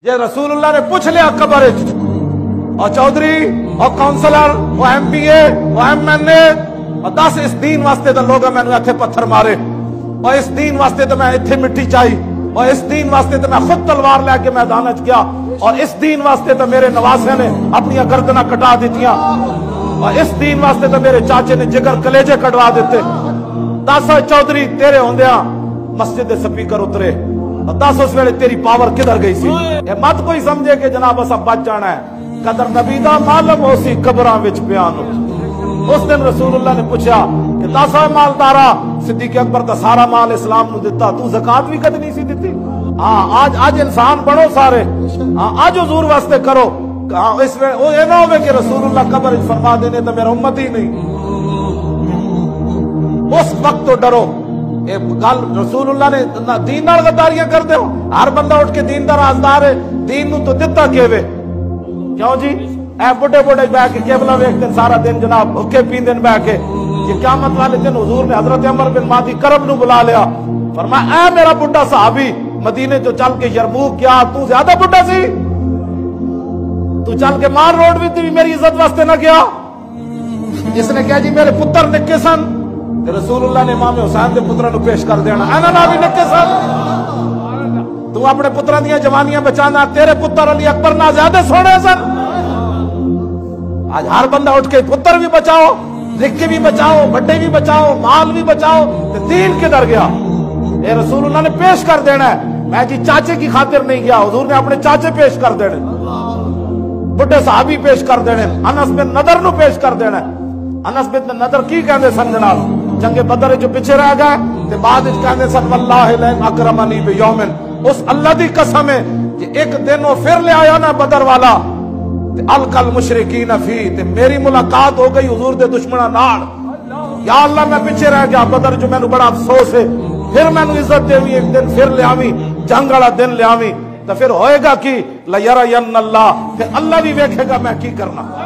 یہ رسول اللہ نے پوچھ لیا قبر اور چودھری اور کونسلر وہ ایم پی اے وہ ایم این اے اور 10 اس دین واسطے تو لوگ میں نے اتھے پتھر مارے اور اس دین واسطے تو میں اتھے مٹی چاہی اور اس دین واسطے تو میں خود تلوار لے کے میدان وچ گیا اور اس دین واسطے تو میرے نواسے نے اپنی گردناں کٹا دیتیاں اور اس دین واسطے تو میرے چاچے نے جگر کلیجے کٹوا دیتے 10 چودھری تیرے ہوندیاں مسجد سپیکر اترے اور 10 اس ویلے تیری پاور کدھر گئی سی یہ مت کوئی سمجھے کہ جناب اسا بچ جانا ہے قدر نبی دا معلوم ہو سی قبراں وچ بیان ہو اس دن رسول اللہ نے پوچھا کہ 10 مالدارا صدیق اکبر دا سارا مال اسلام نو دیتا تو زکات بھی کد نہیں سی دیتی ہاں آج انسان بنو سارے آج حضور واسطے کرو اس میں وہ یہ نہ ہوئے کہ رسول اللہ قبر فرما دینے تو میرا امت ہی نہیں اس وقت تو ڈرو گل رسول اللہ نے دین نال غداریاں کر دے ہو ہر بندہ اٹھ کے دین دا رازدار ہے دین نو تو دتا کیوے کیوں جی اے بڑے بڑے بہ کے قبلہ ویکھتے سارا دن جناب بھوکے پیندے بہ کے یہ قیامت والے دن حضور نے حضرت عمر بن مادی کرب نو بلا لیا فرمایا اے میرا بڈھا صحابی مدینے تو چل کے یرموک گیا تو زیادہ بڈھا سی تو چل کے مار روڈ بھی میری عزت واسطے نہ گیا جس نے کہا جی میرے پتر نکے سن رسول اللہ نے امام حسین دے پتراں نو پیش کر دینا اینا نہ بھی نکے سن تو اپنے پتراں دیاں جوانیاں بچانا تیرے پتر علی اکبر نہ زیادہ سونے سن آج ہر بندہ اٹھ کے پتر بھی بچاؤ رکھے بھی بچاؤ بڑے بھی بچاؤ مال بھی بچاؤ تو دین کدھر گیا اے رسول اللہ نے پیش کر دینا ہے میں جی چاچے کی خاطر نہیں گیا حضور نے اپنے چاچے پیش کر دینے بڑے صحابی پیش کر دینے انس بن نضر نو پیش کر دینا انس بن نضر کی کہندے سن جناب جنگ بدر جو پیچھے رہ گئے تے بعد وچ کہندے سن واللہ لئن اکرمنی بیومن اس اللہ دی قسم ہے کہ ایک دن وہ پھر لے آیا نا بدر والا تے القل مشرکین فی تے میری ملاقات ہو گئی حضور دے دشمناں نال یا اللہ میں پیچھے رہ گیا بدر جو مینوں بڑا افسوس ہے پھر مینوں عزت دیوی ایک دن پھر لے آویں جنگ والا دن لے آویں تو پھر ہوئے گا کی لیرین اللہ پھر اللہ بھی ویکھے گا میں کی کرنا